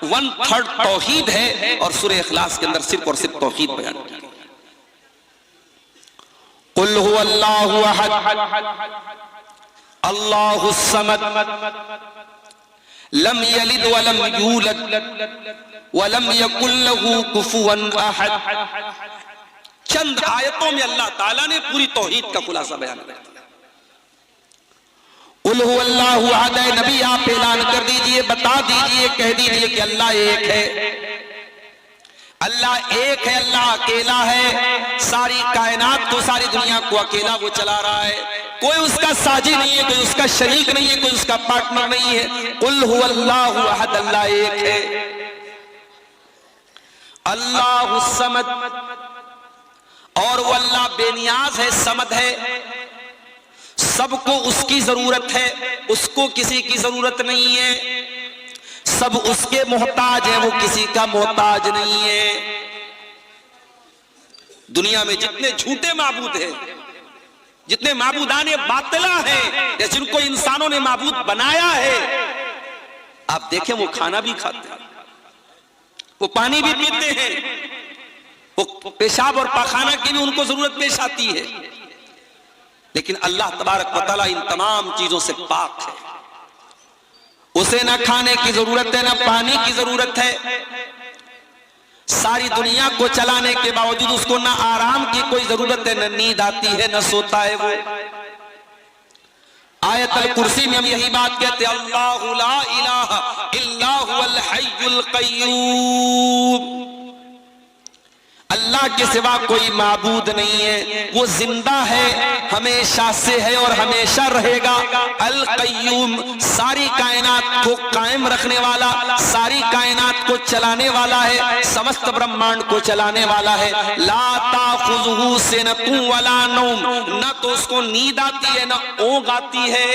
[SPEAKER 1] 1/3 तौहीद है और सूरह इखलास के अंदर सिर्फ और सिर्फ तौहीद बयान की है। कुल हुवल्लाहु अहद अल्लाहुस समद लम यलिद वलम यूलद वलम यकुल लहू कुफुवन अहद। चंद आयतों में अल्लाह ताला ने पूरी तौहीद का खुलासा बयान कर दिया। कुल हुवल्लाहु अहद, नबी आप ऐलान कर दीजिए, बता दीजिए, कह दीजिए कि अल्लाह एक है। अल्लाह एक है, अल्लाह अकेला है। सारी कायनात को, सारी दुनिया को अकेला वो चला रहा है। कोई उसका साजी नहीं है, कोई उसका शरीक नहीं है, कोई उसका पार्टनर नहीं है। कुल हुवल्लाहु अहद, अल्लाह एक है। अल्लाहुस समद, और वो अल्लाह बेनियाज है, समद है, सबको उसकी जरूरत है, उसको किसी की जरूरत नहीं है। सब उसके मोहताज है, वो किसी का मोहताज नहीं है। दुनिया में जितने झूठे माबूद हैं, जितने माबूदाने बातिला हैं, या जिनको इंसानों ने माबूद बनाया है, आप देखें वो खाना भी खाते हैं, वो पानी भी पीते हैं, वो पेशाब और पाखाना की भी उनको जरूरत पेश आती है। लेकिन अल्लाह तबारक व तआला इन तमाम चीजों से पाक है। उसे ना खाने की जरूरत है, ना पानी की जरूरत है। सारी दुनिया को चलाने के बावजूद उसको ना आराम की कोई जरूरत है, न नींद आती है, न सोता है वो। आयतल कुर्सी में हम यही बात कहते हैं, अल्लाहु ला इलाहा इल्ला हुवल हय्युल क़य्यूम। अल्लाह के सिवा कोई माबूद नहीं है, वो जिंदा है, हमेशा से है और हमेशा रहेगा। अल क़य्यूम, सारी कायनात को कायम रखने वाला, सारी कायनात को चलाने वाला है, समस्त ब्रह्मांड को चलाने वाला है। ला ताखुज़ुहु सिनतुन वला नौम, न तो उसको नींद आती है न ऊँघ आती है।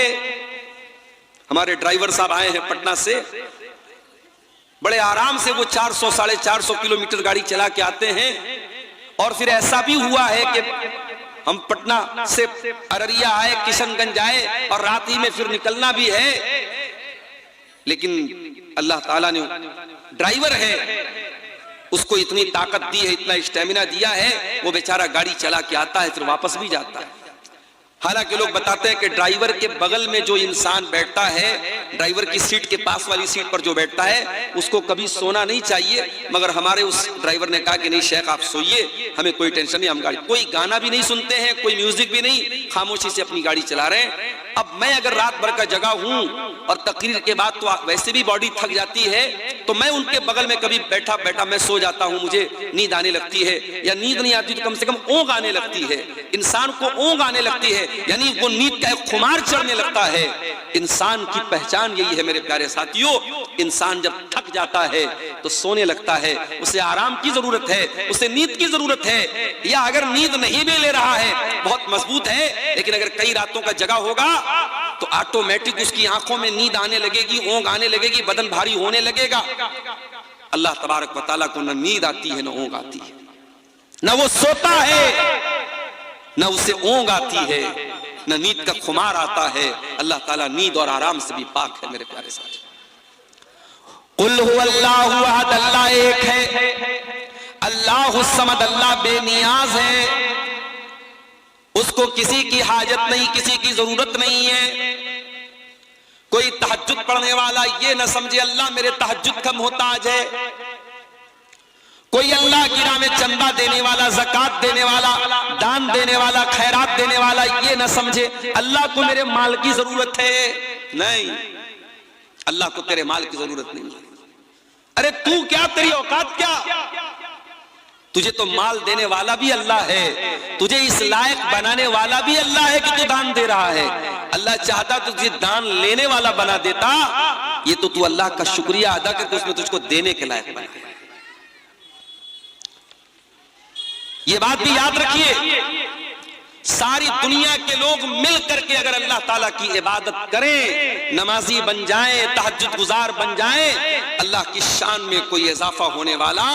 [SPEAKER 1] हमारे ड्राइवर साहब आए हैं पटना से, बड़े आराम से वो 400-450 किलोमीटर गाड़ी चला के आते हैं। और फिर ऐसा भी हुआ है कि हम पटना से अररिया आए, किशनगंज आए और रात ही में फिर निकलना भी है, लेकिन अल्लाह ताला ने, ड्राइवर है, उसको इतनी ताकत दी है, इतना स्टेमिना दिया है, वो बेचारा गाड़ी चला के आता है, फिर वापस भी जाता है। हालांकि लोग बताते हैं कि ड्राइवर के बगल में जो इंसान बैठता है ड्राइवर की सीट के पास वाली सीट पर जो बैठता है उसको कभी सोना नहीं चाहिए, मगर हमारे उस ड्राइवर ने कहा कि नहीं शेख आप सोइए, हमें कोई टेंशन नहीं, हम गाड़ी कोई गाना भी नहीं सुनते हैं, कोई म्यूजिक भी नहीं, खामोशी से अपनी गाड़ी चला रहे हैं। अब मैं अगर रात भर का जगह हूं और तकरीर के बाद तो वैसे भी बॉडी थक जाती है, तो मैं उनके बगल में कभी बैठा बैठा मैं सो जाता हूं, मुझे नींद आने लगती है, या नींद नहीं आती तो कम से कम ऊँघ आने लगती है। इंसान को ऊँघ आने लगती है, यानी वो नींद का एक खुमार चढ़ने लगता है। इंसान की पहचान यही है मेरे प्यारे साथियों, इंसान जब थक जाता है तो सोने लगता है, उसे आराम की जरूरत है, उसे नींद की जरूरत है। या अगर नींद नहीं भी ले रहा है, बहुत मजबूत है, लेकिन अगर कई रातों का जगा होगा तो ऑटोमेटिक उसकी आंखों में नींद आने लगेगी, ऊँघ आने लगेगी, बदन भारी होने लगेगा। अल्लाह तबारक व तआला को न नींद आती है न ऊँघ आती है, न वो सोता है न उसे ऊँघ आती है, न नींद का खुमार आता है। अल्लाह ताला नींद और आराम से भी पाक है मेरे प्यारे साथी। कुल हुवल्लाहु अहद, अल्लाह एक है, अल्लाहु समद, अल्लाह बेनियाज है, उसको किसी की हाजत नहीं, किसी की जरूरत नहीं है। कोई तहज्जुद पढ़ने वाला ये न समझे अल्लाह मेरे तहज्जुद का मोहताज है, कोई अल्लाह की राह में चंदा देने वाला, ज़कात देने वाला, दान देने वाला, खैरात देने वाला ये न समझे अल्लाह को मेरे माल की जरूरत है। नहीं, अल्लाह को तेरे माल की जरूरत नहीं। अरे तू क्या, तेरी औकात क्या, तुझे तो माल देने वाला भी अल्लाह है, तुझे इस लायक बनाने वाला भी अल्लाह है कि तू दान दे रहा है। अल्लाह चाहता तो तुझे दान लेने वाला बना देता, ये तो तू अल्लाह का शुक्रिया अदा करके उसने तुझको देने के लायक बनाया। ये बात भी याद रखिए, सारी दुनिया के लोग मिल करके अगर अल्लाह ताला की इबादत करें, नमाजी बन जाएं, तहज्जुद गुजार बन जाएं, अल्लाह की शान में कोई इजाफा होने वाला,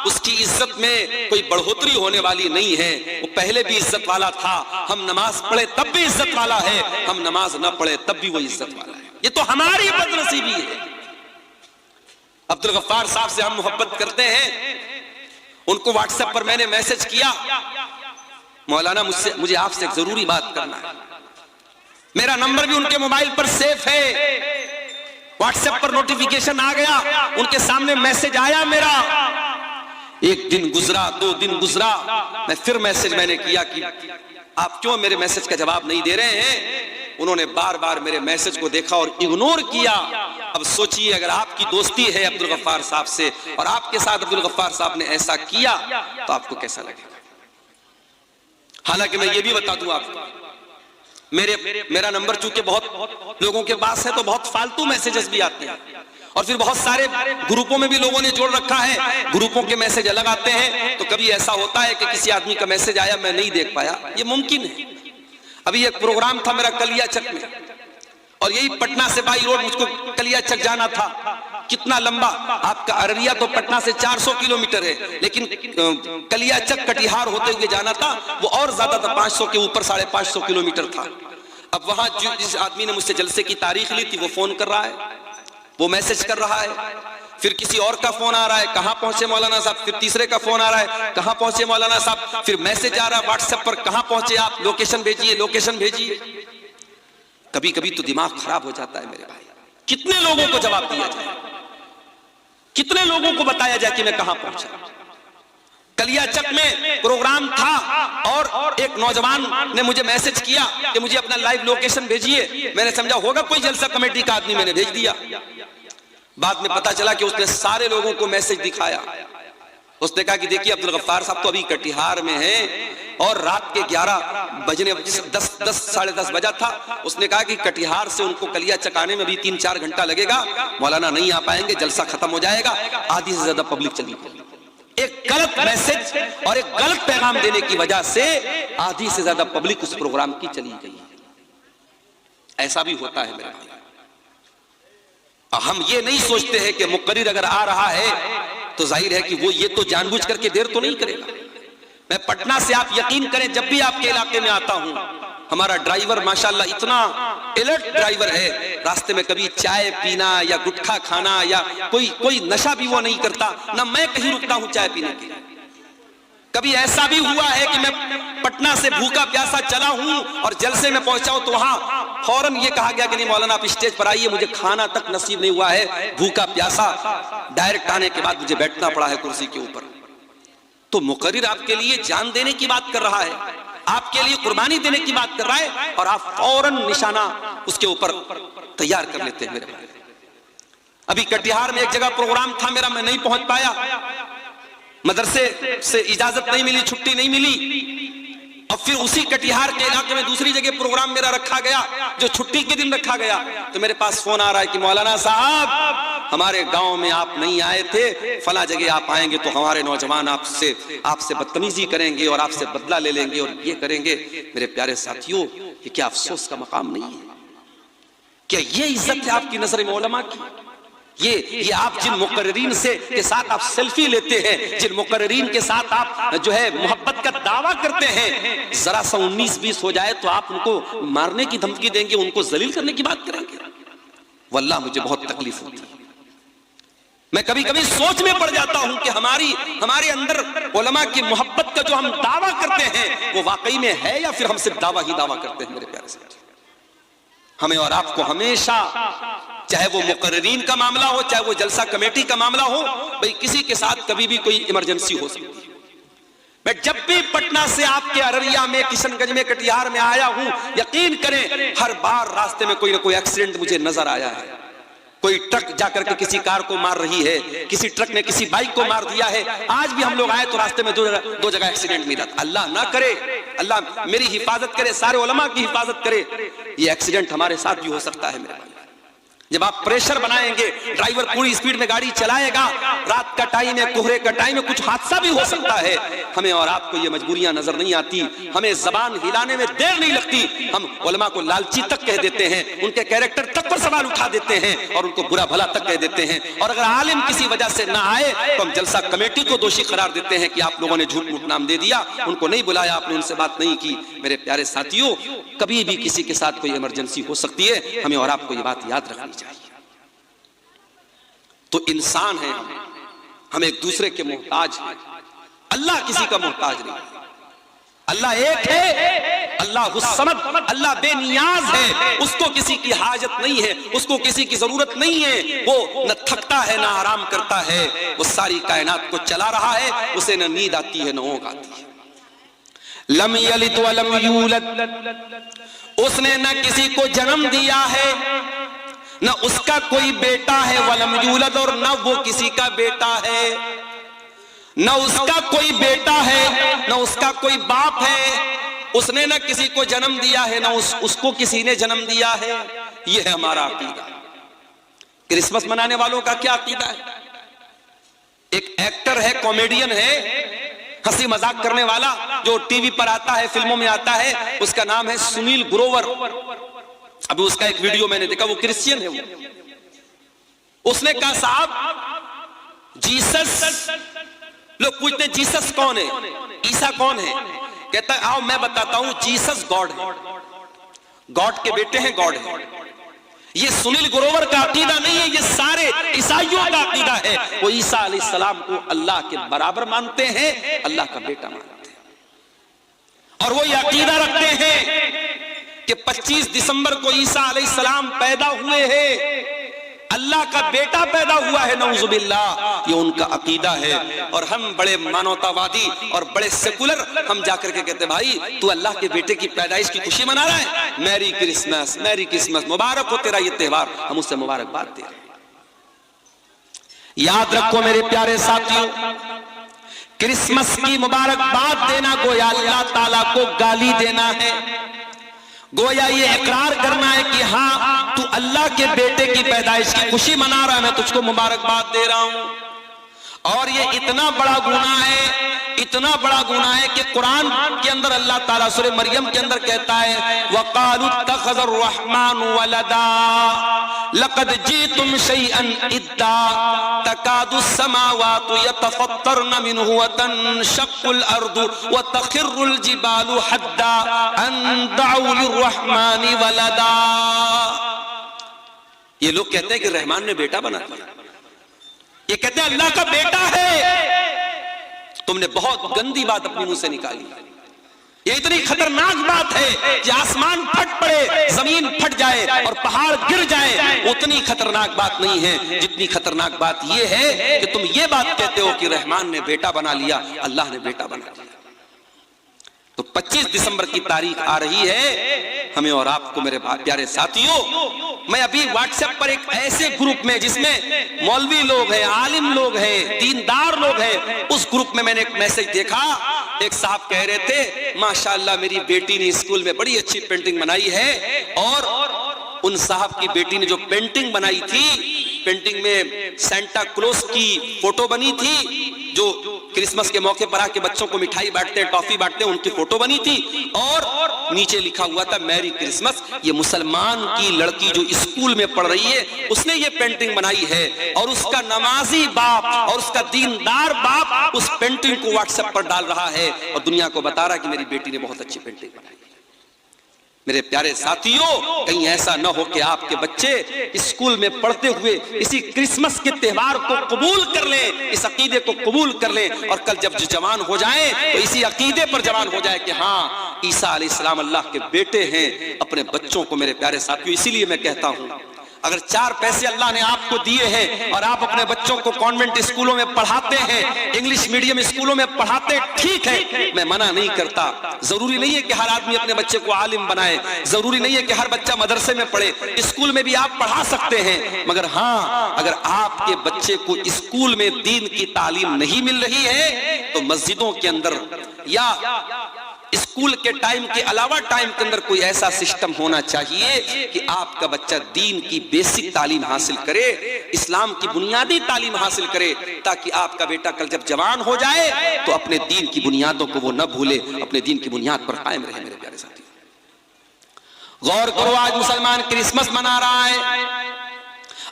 [SPEAKER 1] उसकी इज्जत में कोई बढ़ोतरी होने वाली नहीं है। वो पहले भी इज्जत वाला था, हम नमाज पढ़े तब भी इज्जत वाला है, हम नमाज न पढ़े तब भी वो इज्जत वाला है। ये तो हमारी बदनसीबी है। अब्दुल गफ्फार साहब से हम मोहब्बत करते हैं, उनको व्हाट्सएप पर मैंने मैसेज किया, मौलाना मुझे आपसे एक जरूरी बात करना है। मेरा नंबर भी उनके मोबाइल पर सेफ है, व्हाट्सएप पर नोटिफिकेशन आ गया, उनके सामने मैसेज आया मेरा। एक दिन गुजरा, 2 दिन गुजरा, मैं फिर मैसेज मैंने किया कि आप क्यों मेरे मैसेज का जवाब नहीं दे रहे हैं। उन्होंने बार बार मेरे मैसेज को देखा और इग्नोर किया। अब सोचिए अगर आपकी दोस्ती है अब्दुल गफ्फार साहब से और आपके साथ अब्दुल गफ्फार साहब ने ऐसा किया तो आपको कैसा लगेगा। हालांकि मैं ये भी बता दूं आपको, मेरा नंबर चूंकि बहुत लोगों के पास है तो बहुत फालतू मैसेजेस भी आते हैं, और फिर बहुत सारे ग्रुपों में भी लोगों ने जोड़ रखा है, ग्रुपों के मैसेज अलग आते हैं। तो कभी ऐसा होता है कि किसी आदमी का मैसेज आया मैं नहीं देख पाया, ये मुमकिन है। अभी एक प्रोग्राम था मेरा कलियाचक में, और यही पटना से बाई रोड मुझको कलियाचक जाना था। कितना लंबा, आपका अररिया तो पटना से 400 किलोमीटर है, लेकिन कलियाचक कटिहार होते हुए जाना था, वो और ज्यादा था, 500 के ऊपर, 550 किलोमीटर था। अब वहां जिस आदमी ने मुझसे जलसे की तारीख ली थी वो फोन कर रहा है, वो मैसेज कर रहा है, फिर किसी और का फोन आ रहा है, कहां पहुंचे मौलाना साहब, फिर तीसरे का फोन आ रहा है, कहां पहुंचे मौलाना साहब, फिर मैसेज आ रहा है व्हाट्सएप पर, कहां पहुंचे आप, लोकेशन भेजिए, लोकेशन भेजिए। कभी कभी तो दिमाग खराब हो जाता है मेरे भाई। कितने लोगों को जवाब दिया जाए, कितने लोगों को बताया जाए कि मैं कहां पहुंचा। कलियाचक में प्रोग्राम था और एक नौजवान ने मुझे मैसेज किया कि मुझे अपना लाइव लोकेशन भेजिए। मैंने समझा होगा कोई जलसा कमेटी का आदमी, मैंने भेज दिया। बाद में पता चला कि उसने सारे लोगों को मैसेज दिखाया। उसने कहा कि देखिए अब्दुल गफ्फार साहब तो अभी कटिहार में हैं और रात के 11 बजने 10 साढ़े 10 बजा था। उसने कहा कि कटिहार से उनको कलियाचक आने में भी 3-4 घंटा लगेगा, मौलाना नहीं आ पाएंगे, जलसा खत्म हो जाएगा, आधी से ज्यादा पब्लिक चली गई। एक गलत मैसेज और एक गलत पैगाम देने की वजह से आधी से ज्यादा पब्लिक उस प्रोग्राम की चली गई। ऐसा भी होता है मेरे भाई। हम ये नहीं सोचते हैं कि मुकर्रिर अगर आ रहा है तो जाहिर है कि वो ये तो जानबूझ करके देर तो नहीं करेगा। मैं पटना से, आप यकीन करें, जब भी आपके इलाके में आता हूं, हमारा ड्राइवर माशाल्लाह इतना अलर्ट ड्राइवर है, रास्ते में कभी चाय पीना या गुटखा खाना या कोई नशा भी वो नहीं करता, ना मैं कहीं रुकता हूं चाय पीने के लिए। कभी ऐसा भी हुआ है कि मैं पटना से भूखा प्यासा चला हूं और जलसे में पहुंचा हूं तो वहां फौरन ये कहा गया कि नहीं मौलाना आप स्टेज पर आइए, मुझे खाना तक नसीब नहीं हुआ है, भूखा प्यासा, डायरेक्ट आने के बाद मुझे बैठना पड़ा है कुर्सी के ऊपर। तो मुकर्रिर आपके लिए जान देने की बात कर रहा है, आपके लिए कुर्बानी देने की बात कर रहा है, और आप फौरन निशाना उसके ऊपर तैयार कर लेते हैं। मेरे भाई, अभी कटिहार में एक जगह प्रोग्राम था मेरा, मैं नहीं पहुंच पाया, मदरसे से इजाजत नहीं मिली, छुट्टी नहीं मिली, और फिर उसी कटिहार के इलाके में दूसरी जगह प्रोग्राम मेरा रखा गया जो छुट्टी के दिन रखा गया। तो मेरे पास फोन आ रहा है कि मौलाना साहब हमारे गांव में आप नहीं आए थे, फला जगह आप आएंगे तो हमारे नौजवान आपसे बदतमीजी करेंगे और आपसे बदला ले लेंगे और ये करेंगे। मेरे प्यारे साथियों, ये क्या अफसोस का मकाम नहीं है? क्या ये इज्जत है आपकी नजर में उलमा की? ये आप जिन मुकर्रिरीन से के साथ आप सेल्फी लेते हैं, जिन मुकर्रिरीन के साथ आप जो है मोहब्बत का दावा करते हैं, जरा सा 19-20 हो जाए तो आप उनको मारने की धमकी देंगे, उनको जलील करने की बात करेंगे। वल्लाह मुझे बहुत तकलीफ होती है। मैं कभी कभी सोच में पड़ जाता हूं कि हमारे अंदर उलमा की मोहब्बत का जो हम दावा करते हैं वो वाकई में है या फिर हम सिर्फ दावा ही दावा करते हैं। मेरे प्यारे साथी, हमें और आपको हमेशा, चाहे वो मुकर्रिरीन का मामला हो, चाहे वो जलसा कमेटी का मामला हो, भाई किसी के साथ कभी भी कोई इमरजेंसी हो सकती है। मैं जब भी पटना से आपके अररिया में, किशनगंज में, कटिहार में आया हूं, यकीन करें हर बार रास्ते में कोई ना कोई एक्सीडेंट मुझे नजर आया है। कोई ट्रक जाकर के किसी कार को मार रही है, किसी ट्रक ने किसी बाइक को मार दिया है। आज भी हम लोग आए तो रास्ते में दो जगह एक्सीडेंट मिला। अल्लाह ना करे, अल्लाह मेरी हिफाजत करे, सारे उलमा की हिफाजत करे, ये एक्सीडेंट हमारे साथ भी हो सकता है। मेरे भाई, जब आप प्रेशर बनाएंगे, ड्राइवर पूरी स्पीड में गाड़ी चलाएगा, रात का टाइम है, कोहरे का टाइम है, कुछ हादसा भी हो सकता है। हमें और आपको ये मजबूरियां नजर नहीं आती, हमें जबान हिलाने में देर नहीं लगती। हम उलमा को लालची तक कह देते हैं, उनके कैरेक्टर तक पर सवाल उठा देते हैं और उनको बुरा भला तक कह देते हैं। और अगर आलिम किसी वजह से ना आए तो हम जलसा कमेटी को दोषी करार देते हैं कि आप लोगों ने झूठ मूठ नाम दे दिया, उनको नहीं बुलाया, आपने उनसे बात नहीं की। मेरे प्यारे साथियों, कभी भी किसी के साथ कोई इमरजेंसी हो सकती है, हमें और आपको ये बात याद रखनी चाहिए। तो इंसान है, हम एक दूसरे के मोहताज हैं, अल्लाह किसी का मोहताज नहीं। अल्लाह एक है, अल्लाह हुस्समद, अल्लाह बेनियाज है, उसको किसी की हाजत नहीं है, उसको किसी की जरूरत नहीं है। वो न थकता है ना आराम करता है, वो सारी कायनात को चला रहा है, उसे न नींद आती है न ऊँघ आती है। लम यलिद वलम यूलद, उसने न किसी को जन्म दिया है, न उसका कोई बेटा है, वलम यूलद, और न वो किसी का बेटा है, न उसका कोई बेटा है, न उसका कोई बाप है। उसने न किसी को जन्म दिया है, न उसको किसी ने जन्म दिया है। ये है हमारा अकीदा। क्रिसमस मनाने वालों का क्या अकीदा है? एक एक्टर है, कॉमेडियन है, हंसी मजाक करने वाला, जो टीवी पर आता है, फिल्मों में आता है, उसका नाम है सुनील ग्रोवर। अभी उसका एक वीडियो मैंने देखा, वो क्रिश्चियन है। उसने कहा साहब जीसस, लोग पूछते हैं जीसस कौन है, ईसा कौन है? कहता है आओ मैं बताता हूं, जीसस गॉड है, गॉड के बेटे हैं, गॉड है। ये सुनील ग्रोवर का अकीदा नहीं है, ये सारे ईसाइयों का अकीदा है। वो ईसा अलैहिस्सलाम को अल्लाह के बराबर मानते हैं, अल्लाह का बेटा मानते हैं। और वो ये अकीदा रखते हैं कि 25 दिसंबर को ईसा अलैहिस्सलाम पैदा हुए हैं, अल्लाह का बेटा पैदा हुआ है, नऊजुबिल्लाह। ये उनका अकीदा है। और हम बड़े मानवतावादी और बड़े सेकुलर, हम जाकर के कहते भाई तू अल्लाह के बेटे की पैदाइश की खुशी मना रहा है, मैरी क्रिसमस, मैरी क्रिसमस, मुबारक हो तेरा ये त्योहार, हम उससे मुबारकबाद दे रहे हैं। याद रखो मेरे प्यारे साथियों, क्रिसमस की मुबारकबाद देना गोया अल्लाह ताला को गाली देना है, गोया ये इकरार करना है कि हाँ तू अल्लाह के बेटे की पैदाइश की खुशी मना रहा है, मैं तुझको मुबारकबाद दे रहा हूं। और ये इतना बड़ा गुनाह है, इतना बड़ा गुनाह है कि कुरान के अंदर अल्लाह ताला सूरह मरियम के अंदर कहता है वक़ालू इत्तख़ज़र रहमान वलदा लक़द जीतुम शैअन इद्दा तकादु समावातु यतफ़त्तरन मिन्हु व तनशक़्क़ुल अर्दु व तख़िर्रुल जिबालु हद्दा अन दअू लिर्रहमानि वलदा। ये लोग कहते हैं कि रहमान ने बेटा बना दिया, ये कहते हैं अल्लाह का बेटा है। तुमने बहुत गंदी बात अपने मुंह से निकाली। ये इतनी खतरनाक बात है कि आसमान फट पड़े, जमीन फट जाए और पहाड़ गिर जाए, उतनी खतरनाक बात नहीं है जितनी खतरनाक बात ये है कि तुम ये बात कहते हो कि रहमान ने बेटा बना लिया, अल्लाह ने बेटा बना लिया। तो 25 दिसंबर की तारीख आ रही है, हमें और आपको मेरे प्यारे साथियों, मैं अभी व्हाट्सएप पर एक ऐसे ग्रुप में जिसमें मौलवी लोग हैं, आलिम लोग हैं, दीनदार लोग हैं, उस ग्रुप में मैंने एक मैसेज देखा। एक साहब कह रहे थे माशाअल्लाह मेरी बेटी ने स्कूल में बड़ी अच्छी पेंटिंग बनाई है, और उन साहब की बेटी ने जो पेंटिंग बनाई थी, पेंटिंग में सेंटा क्लॉज की फोटो बनी थी, जो क्रिसमस के मौके पर आके बच्चों को मिठाई बांटते हैं, टॉफी बांटते हैं, उनकी फोटो बनी थी, और नीचे लिखा हुआ था मैरी क्रिसमस। ये मुसलमान की लड़की जो स्कूल में पढ़ रही है उसने ये पेंटिंग बनाई है, और उसका नमाजी बाप और उसका दीनदार बाप उस पेंटिंग को व्हाट्सएप पर डाल रहा है और दुनिया को बता रहा है कि मेरी बेटी ने बहुत अच्छी पेंटिंग बनाई। मेरे प्यारे साथियों, कहीं ऐसा न हो कि आपके बच्चे स्कूल में पढ़ते हुए इसी क्रिसमस के त्योहार को कबूल कर लें, इस अकीदे को कबूल कर लें, और कल जब जवान हो जाएं तो इसी अकीदे पर जवान हो जाए कि हाँ ईसा अलैहिस्सलाम अल्लाह के बेटे हैं। अपने बच्चों को मेरे प्यारे साथियों, इसीलिए मैं कहता हूं, अगर 4 पैसे अल्लाह ने आपको दिए हैं और आप अपने बच्चों को कॉन्वेंट स्कूलों में पढ़ाते हैं, इंग्लिश मीडियम स्कूलों में पढ़ाते, ठीक है, मैं मना नहीं करता। जरूरी नहीं है कि हर आदमी अपने बच्चे को आलिम बनाए, जरूरी नहीं है कि हर बच्चा मदरसे में पढ़े, स्कूल में भी आप पढ़ा सकते हैं। मगर हाँ, अगर आपके बच्चे को स्कूल में दीन की तालीम नहीं मिल रही है तो मस्जिदों के अंदर या स्कूल के टाइम के अलावा टाइम के अंदर कोई ऐसा सिस्टम होना चाहिए कि आपका बच्चा दीन की बेसिक तालीम हासिल करे, इस्लाम की बुनियादी तालीम हासिल करे, ताकि आपका बेटा कल जब जवान हो जाए तो अपने दीन की बुनियादों को वो न भूले, अपने दीन की बुनियाद पर कायम रहे। मेरे प्यारे साथी, गौर करो, आज मुसलमान क्रिसमस मना रहा है,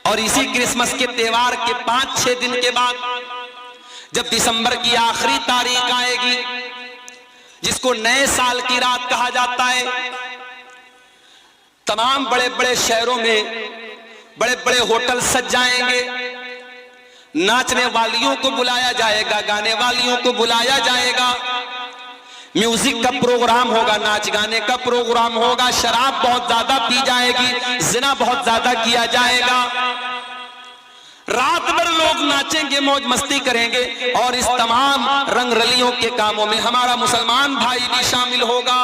[SPEAKER 1] और इसी क्रिसमस के त्योहार के 5-6 दिन के बाद जब दिसंबर की आखिरी तारीख आएगी, जिसको नए साल की रात कहा जाता है, तमाम बड़े बड़े शहरों में बड़े बड़े होटल सज जाएंगे, नाचने वालियों को बुलाया जाएगा, गाने वालियों को बुलाया जाएगा, म्यूजिक का प्रोग्राम होगा, नाच गाने का प्रोग्राम होगा, शराब बहुत ज्यादा पी जाएगी, जिना बहुत ज्यादा किया जाएगा, रात भर लोग नाचेंगे, मौज मस्ती करेंगे, और इस तमाम रंग रलियों के कामों में हमारा मुसलमान भाई भी शामिल होगा।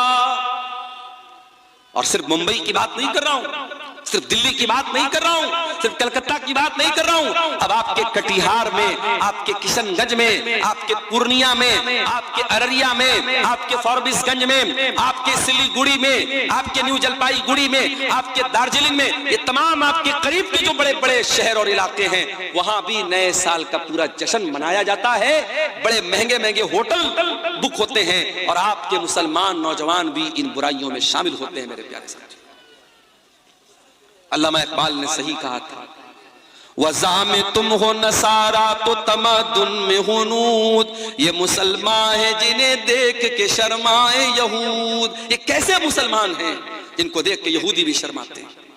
[SPEAKER 1] और सिर्फ मुंबई की बात नहीं कर रहा हूं, सिर्फ दिल्ली की बात नहीं कर रहा हूं, सिर्फ कलकत्ता की बात नहीं कर रहा हूं, अब आपके कटिहार में, आपके किशनगंज में, आपके पूर्णिया में, आपके अररिया में, आपके फॉरबिसगंज में, आपके सिलीगुड़ी में, आपके न्यू जलपाईगुड़ी में, आपके दार्जिलिंग में, ये तमाम आपके करीब के जो बड़े बड़े शहर और इलाके हैं, वहां भी नए साल का पूरा जश्न मनाया जाता है, बड़े महंगे महंगे होटल बुक होते हैं, और आपके मुसलमान नौजवान भी इन बुराइयों में शामिल होते हैं। मेरे प्यारे साथी, अल्लामा इकबाल ने सही कहा था, वज़ा में तुम हो नसारा तो तमद्दुन में हुनूद, ये मुसलमान है जिन्हें देख के शर्माए यहूद। ये कैसे मुसलमान हैं जिनको देख के यहूदी भी शर्माते हैं।